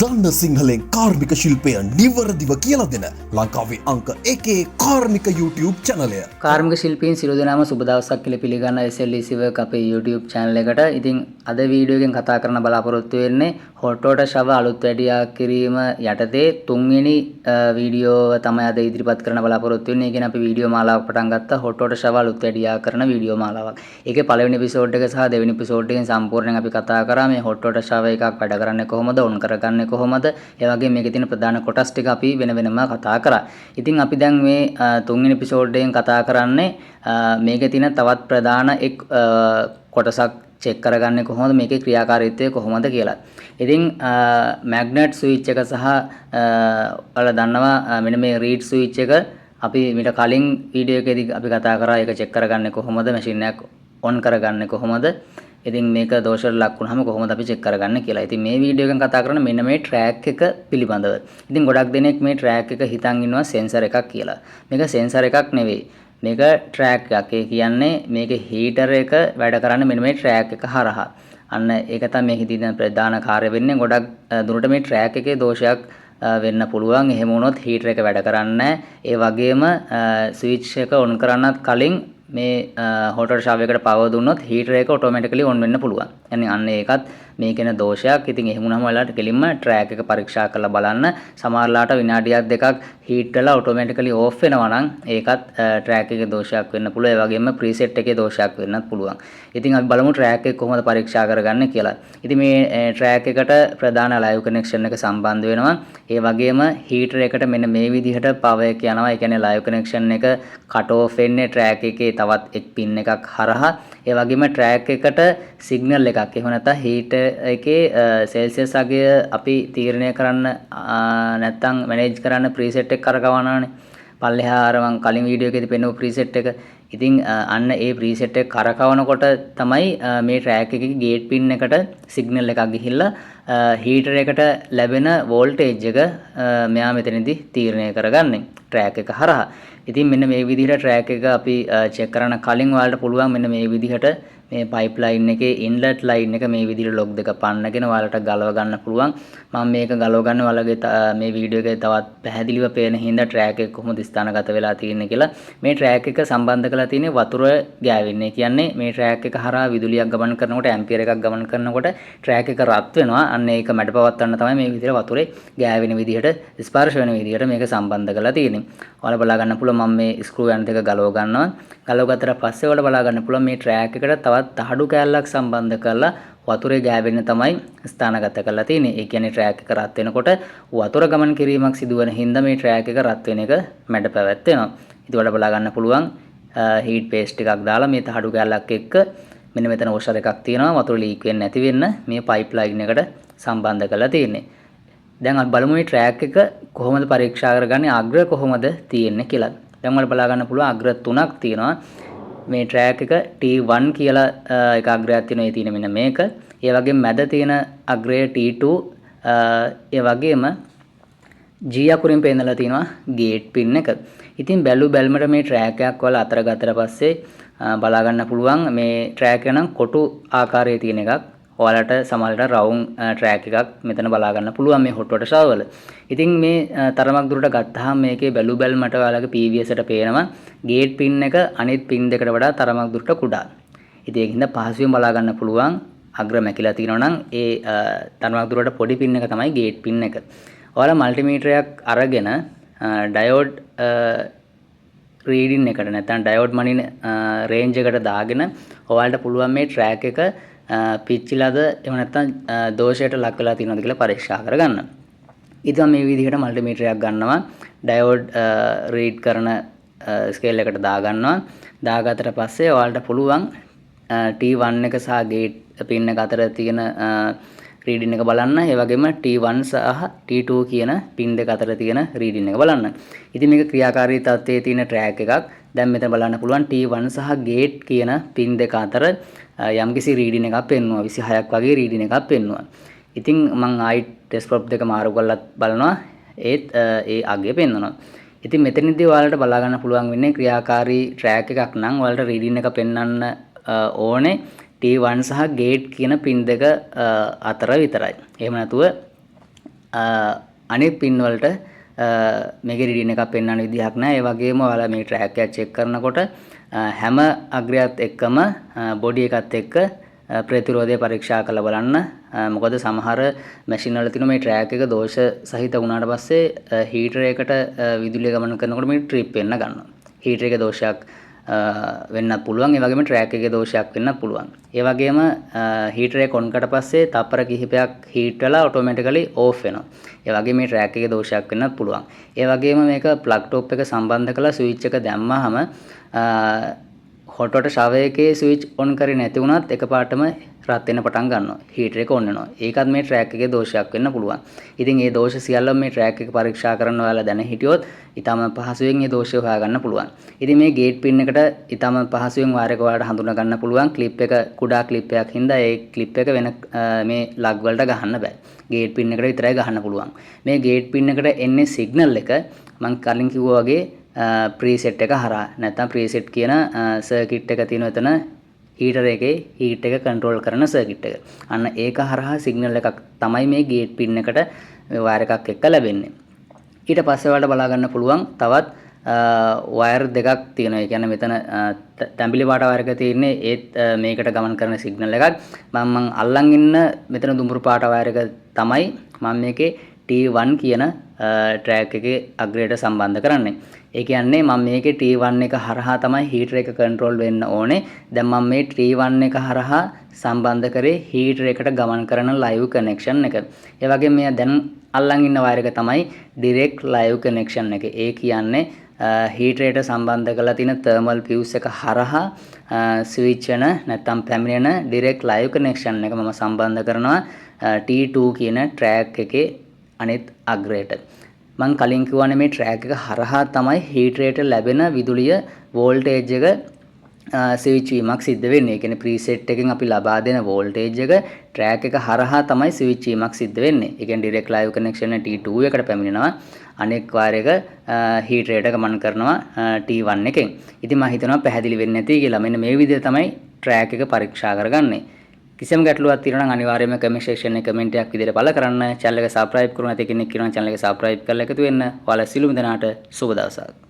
දන්න සිංහලෙන් කාර්මික ශිල්පය නිවරදිව කියලා දෙන ලංකාවේ අංක එකේ කාර්මික YouTube චැනලය. කාර්මික ශිල්පීන් සියලු දෙනාම සුබ දවසක් කියලා පිළිගන්න SLEC work අපේ YouTube channel එකට. ඉතින් අද වීඩියෝ එකෙන් කතා කරන්න බලාපොරොත්තු වෙන්නේ hot water shower අලුත් වැඩියා කිරීම යටතේ තුන්වෙනි වීඩියෝ තමයි අද ඉදිරිපත් කරන්න බලාපොරොත්තු වෙන්නේ. ඒ කියන්නේ අපි වීඩියෝ මාලාවක් පටන් ගත්තා hot water shower අලුත් වැඩියා කරන වීඩියෝ මාලාවක්. ඒකේ පළවෙනි එපිසෝඩ් එක සහ දෙවෙනි එපිසෝඩ් එකෙන් සම්පූර්ණයෙන් අපි කතා කරා මේ hot water shower එකක් වැඩ කරන්නේ කොහොමද, on කරගන්නේ කොහොමද, ඒ වගේ මේකේ තියෙන ප්‍රධාන කොටස් ටික අපි වෙන වෙනම කතා කරා. ඉතින් අපි දැන් මේ තුන්වෙනි එපිසෝඩ් එකෙන් කතා කරන්නේ මේකේ තියෙන තවත් ප්‍රධාන එක් කොටසක් චෙක් කරගන්නේ කොහොමද, මේකේ ක්‍රියාකාරීත්වය කොහොමද කියලා. ඉතින් මැග්නට් ස්විච් එක සහ ඔයාලා දන්නවා මෙන්න මේ රීඩ් ස්විච් එක අපි මීට කලින් වීඩියෝ එකේදී අපි කතා කරා ඒක චෙක් කරගන්නේ කොහොමද, මැෂින් එක ඔන් කරගන්නේ කොහොමද, ඉතින් මේක දෝෂවල ලක් වුණාම කොහොමද අපි චෙක් කරගන්නේ කියලා. ඉතින් මේ වීඩියෝ එකෙන් කතා කරන්නේ මෙන්න මේ ට්‍රැක් එක පිළිබඳව. ඉතින් ගොඩක් දෙනෙක් මේ ට්‍රැක් එක හිතන් ඉන්නවා සෙන්සර් එකක් කියලා. මේක සෙන්සර් එකක් නෙවෙයි. මේක ට්‍රැක් එකක්. ඒ කියන්නේ මේකේ හීටර් එක වැඩ කරන්නේ මෙන්න මේ ට්‍රැක් එක හරහා. අන්න ඒක තමයි මේකේ තියෙන ප්‍රධාන කාර්ය වෙන්නේ. ගොඩක් දුරට මේ ට්‍රැක් එකේ දෝෂයක් වෙන්න පුළුවන්. එහෙම වුණොත් හීටර් එක වැඩ කරන්නේ නැහැ. ඒ වගේම ස්විච් එක ඔන් කරන්නත් කලින් මේ hot water shower එකට පවර් දුන්නොත් හීටර් එක ඔටෝමැටිකලි ඔන් වෙන්න පුළුවන්. يعني අන්න ඒකත් මේකේන දෝෂයක්. ඉතින් එහෙම වුණාම ඔයාලට කෙලින්ම ට්‍රැක් එක පරීක්ෂා කරලා බලන්න. සමහරලාට විනාඩියක් දෙකක් හීට් වෙලා ඔටෝමැටිකලි ඕෆ් වෙනවා නම් ඒකත් ට්‍රැක් එකේ දෝෂයක් වෙන්න පුළුවන්. ඒ වගේම ප්‍රීසෙට් එකේ දෝෂයක් වෙන්නත් පුළුවන්. ඉතින් අපි බලමු ට්‍රැක් එක කොහොමද පරීක්ෂා කරගන්නේ කියලා. ඉතින් මේ ට්‍රැක් එකට ප්‍රධාන ලයිව් කනෙක්ෂන් එක සම්බන්ධ වෙනවා. ඒ වගේම හීටර් එකට මෙන්න මේ විදිහට පවර් එක යනවා. ඒ කියන්නේ ලයිව් කනෙක්ෂන් එක කට් ඕෆ් වෙන්නේ ට්‍රැක් එකේ තවත් එක් පින් එකක් හරහා. ඒ වගේම ට්‍රැක් එකට සිග්නල් එකක් එහෙම නැත්නම් හීටර් එකේ සෙල්සියස් අගය අපි තීරණය කරන්න නැත්නම් මැනේජ් කරන්න ප්‍රීසෙට් එක කරකවනවානේ. පල්ලෙහා අර මම කලින් වීඩියෝ එකේදී පෙන්වපු ප්‍රීසෙට් එක. ඉතින් අන්න ඒ ප්‍රීසෙට් එක කරකවනකොට තමයි මේ ට්‍රැක් එකේ ගේට් පින් එකට සිග්නල් එකක් ගිහිල්ලා හීටර් එකට ලැබෙන වෝල්ටේජ් එක මෙයා මෙතනදී තීරණය කරගන්නේ ට්‍රැක් එක හරහා. ඉතින් මෙන්න මේ විදිහට ට්‍රැක් එක අපි චෙක් කරන්න කලින් ඔයාලට පුළුවන් මෙන්න මේ විදිහට මේ පයිප්ලයින් එකේ ඉන්ලට් ලයින් එක මේ විදිහට ලොග් දෙක පන්නගෙන ඔයාලට ගලව ගන්න පුළුවන්. මම මේක ගලව ගන්න ඔයාලගේ මේ වීඩියෝ එකේ තවත් පැහැදිලිව පේන හින්දා ට්‍රැක් එක කොහොමද ස්ථානගත වෙලා තියෙන්නේ කියලා. මේ ට්‍රැක් එක සම්බන්ධ කරලා තියෙන්නේ වතුර ගෑවෙන්නේ. කියන්නේ මේ ට්‍රැක් එක හරහා විදුලියක් ගමන් කරනකොට ඇම්පියර් එකක් ගමන් කරනකොට ට්‍රැක් එක රත් වෙනවා. අන්න ඒක මැඩ පවත්වන්න තමයි මේ විදිහට වතුරේ ගෑවෙන විදිහට ස්පර්ශ වෙන විදිහට මේක සම්බන්ධ කරලා තියෙන්නේ. ඔයාලා බලා ගන්න පුළුවන් මම මේ ස්ක්‍රූ යන් දෙක ගලව ගන්නවා. ගලව ගත්තට පස්සේ ඔයාලා බලා ගන්න පුළුවන් මේ ට්‍රැක් එකට තවත් තහඩු කෑල්ලක් සම්බන්ධ කරලා වතුරේ ගෑවෙන්න තමයි ස්ථානගත කරලා තියෙන්නේ. ඒ කියන්නේ ට්‍රැක් එක රත් වෙනකොට වතුර ගමන් කිරීමක් සිදුවන හින්දා මේ ට්‍රැක් එක රත් වෙන එක මැඩ පැවැත්වෙනවා. ඉතින් ඔයාලා බලා ගන්න පුළුවන් හීට් පේස්ට් එකක් දාලා මේ තහඩු කෑල්ලක් එක්ක මෙන්න මෙතන වොෂර් එකක් තියෙනවා. වතුර ලීක් වෙන්නේ නැති වෙන්න මේ පයිප්ලයින් එකට සම්බන්ධ කරලා තියෙන්නේ. දැන් අපි බලමු මේ ට්‍රැක් එක කොහොමද පරීක්ෂා කරගන්නේ, අග්‍ර කොහොමද තියෙන්නේ කියලා. දැන් ඔයාලා බලා ගන්න පුළුවන් අග්‍ර තුනක් තියෙනවා. මේ ට්‍රැක් එක T1 කියලා එක අග්‍රයක් තියෙනවා. ඒ තියෙන මෙන්න මේක. ඒ වගේම මැද තියෙන අග්‍රය T2. ඒ වගේම G අකුරින් පෙන්නලා තියෙනවා ගේට් පින් එක. ඉතින් බැලුමට මේ ට්‍රැක් එකක් වල අතර ගත්තට පස්සේ බලා ගන්න පුළුවන් මේ ට්‍රැක් එක නම් කොටු ආකාරයේ තියෙන එකක්. ඔයාලට සමහරවිට රවුන්ඩ් ට්‍රැක් එකක් මෙතන බලා ගන්න පුළුවන් මේ hot water shower වල. ඉතින් මේ තරමක් දුරට ගත්තාම මේකේ බැලුමට ඔයාලගේ PVS එකට පේනවා ගේට් පින් එක අනිත් පින් දෙකට වඩා තරමක් දුරට කුඩා. ඉතින් ඒකින්ද පහසුවෙන් බලා ගන්න පුළුවන් අග්‍ර මැකිලා තියෙනවා නම් ඒ තරමක් දුරට පොඩි පින් එක තමයි ගේට් පින් එක. ඔයාලා මල්ටිමීටරයක් අරගෙන ඩයෝඩ් රීඩින් එකට නැත්නම් ඩයෝඩ් මනින රේන්ජ් එකට දාගෙන ඔයාලට පුළුවන් මේ ට්‍රැක් එක පිච්චිලාද එහෙම නැත්නම් දෝෂයට ලක් වෙලා තියෙනවද කියලා පරීක්ෂා කරගන්න. ඉතින් මේ විදිහට මල්ටිමීටරයක් ගන්නවා. ඩයෝඩ් රීඩ් කරන ස්කේල් එකට දාගන්නවා. දාගත්තට පස්සේ ඔයාලට පුළුවන් T1 එක සහ ගේට් පින් එක අතර තියෙන රීඩින් එක බලන්න. ඒ වගේම T1 සහ T2 කියන පින් දෙක අතර තියෙන රීඩින් එක බලන්න. ඉතින් මේක ක්‍රියාකාරී තත්ත්වයේ තියෙන ට්‍රැක් එකක්. දැන් මෙතන බලන්න පුළුවන් T1 සහ ගේට් කියන පින් දෙක අතර යම්කිසි රීඩින් එකක් පෙන්වනවා. 26ක් වගේ රීඩින් එකක් පෙන්වනවා. ඉතින් මම ආයි ටෙස්ට් ප්‍රොබ් දෙක මාරු කරලා බලනවා. ඒත් ඒ අගය පෙන්වනවා. ඉතින් මෙතනදී ඔයාලට බලා ගන්න පුළුවන් වෙන්නේ ක්‍රියාකාරී ට්‍රැක් එකක් නම් ඔයාලට රීඩින් එක පෙන්වන්න ඕනේ T1 සහ ගේට් කියන පින් දෙක අතර විතරයි. එහෙම නැතුව අනෙක් පින් වලට මේකේ රීඩින් එකක් පෙන්වන්න විදිහක් නැහැ. ඒ වගේම ඔයාලා මේ ට්‍රැක් එක චෙක් කරනකොට හැම අග්‍රයත් එක්කම බොඩි එකත් එක්ක ප්‍රතිරෝධය පරීක්ෂා කරලා බලන්න. මොකද සමහර මැෂින් වල තියෙන මේ ට්‍රැක් එක දෝෂ සහිත වුණාට පස්සේ හීටර් එකට විදුලිය ගමන් කරනකොට මේ ට්‍රිප් වෙන්න ගන්නවා. හීටර් එකේ දෝෂයක් වෙන්නත් පුළුවන්. ඒ වගේම ට්‍රැක් එකේ දෝෂයක් වෙන්නත් පුළුවන්. ඒ වගේම හීටර් එක ඔන් කරලා පස්සේ තප්පර කිහිපයක් හීට් වෙලා ඔටෝමැටිකලි ඕෆ් වෙනවා. ඒ වගේම මේ ට්‍රැක් එකේ දෝෂයක් වෙන්නත් පුළුවන්. ඒ වගේම මේක ප්ලග් ටොප් එක සම්බන්ධ කරලා ස්විච් එක දැම්මහම හොට් වොටර් ෂවර් එකේ ස්විච් ඔන් කරේ නැති වුණත් එකපාරටම රත් වෙන්න පටන් ගන්නවා. හීටර් එක ඔන් වෙනවා. ඒකත් මේ ට්‍රැක් එකේ දෝෂයක් වෙන්න පුළුවන්. ඉතින් මේ දෝෂ සියල්ලම මේ ට්‍රැක් එක පරීක්ෂා කරන්න ඔයාලා දැන හිටියොත් ඊටම පහසුවෙන් මේ දෝෂය හොයාගන්න පුළුවන්. ඉතින් මේ ගේට් පින් එකට ඊටම පහසුවෙන් වාර එක ඔයාලට හඳුනා ගන්න පුළුවන්. ක්ලිප් එක කුඩා ක්ලිප් එකක් හින්දා ඒ ක්ලිප් එක වෙන මේ ලග් වලට ගහන්න බෑ. ගේට් පින් එකට විතරයි ගහන්න පුළුවන්. මේ ගේට් පින් එකට එන්නේ සිග්නල් එක මම කලින් කිව්වා වගේ ප්‍රීසෙට් එක හරහා. නැත්නම් ප්‍රීසෙට් කියන සර්කිට් එක තියෙන එතන හීටර් එකේ හීට් එක කන්ට්‍රෝල් කරන සර්කිට් එක. අන්න ඒක හරහා සිග්නල් එකක් තමයි මේ ගේට් පින් එකට වයර් එකක් එක්ක ලැබෙන්නේ. ඊට පස්සේ ඔයාලට බලා ගන්න පුළුවන් තවත් වයර් දෙකක් තියෙනවා. ඒ කියන්නේ මෙතන තැඹිලි පාට වයර් එක තියෙන්නේ ඒත් මේකට ගමන් කරන සිග්නල් එකක්. මම අල්ලන් ඉන්න මෙතන දුඹුරු පාට වයර් එක තමයි මම මේකේ T1 කියන ට්‍රැක් එකේ අග්‍රයට සම්බන්ධ කරන්නේ. ඒ කියන්නේ මම මේකේ T1 එක හරහා තමයි හීටර් එක කන්ට්‍රෝල් වෙන්න ඕනේ. දැන් මම මේ T1 එක හරහා සම්බන්ධ කරේ හීටර් එකට ගමන් කරන ලයිව් කනෙක්ෂන් එක. ඒ වගේම මේ දැන් අල්ලන් ඉන්න වයර් එක තමයි ඩිරෙක්ට් ලයිව් කනෙක්ෂන් එක. ඒ කියන්නේ හීටර් එකට සම්බන්ධ කරලා තියෙන තර්මල් ෆියුස් එක හරහා ස්විච් වෙන නැත්නම් පැමිණෙන ඩිරෙක්ට් ලයිව් කනෙක්ෂන් එක මම සම්බන්ධ කරනවා T2 කියන ට්‍රැක් එකේ අනිත් අග්‍රයට. මම කලින් කිව්වනේ මේ ට්‍රැක් එක හරහා තමයි හීටර් එකට ලැබෙන විදුලිය වෝල්ටේජ් එක ස්විච් වීමක් සිද්ධ වෙන්නේ. ඒ කියන්නේ ප්‍රීසෙට් එකෙන් අපි ලබා දෙන වෝල්ටේජ් එක ට්‍රැක් එක හරහා තමයි ස්විච් වීමක් සිද්ධ වෙන්නේ. ඒ කියන්නේ ඩිරෙක්ට් ලයිව් කනෙක්ෂන් T2 එකට පැමිණෙනවා. අනෙක් වයර් එක හීටර් එකට ගමන් කරනවා T1 එකෙන්. ඉතින් මම හිතනවා පැහැදිලි වෙන්නේ නැති කියලා. මෙන්න මේ විදිහට තමයි ට්‍රැක් එක පරීක්ෂා කරගන්නේ. කිසියම් ගැටලුවක් තියෙනවා නම් අනිවාර්යයෙන්ම කමෙන්ට් සෙක්ෂන් එකේ කමෙන්ට් එකක් විදිහට පළ කරන්න. channel එක subscribe කරුණ නැති කෙනෙක් කියනවා channel එක subscribe කරලා එකතු වෙන්න. ඔයාලා සිළුම දෙනාට සුබ දවසක්.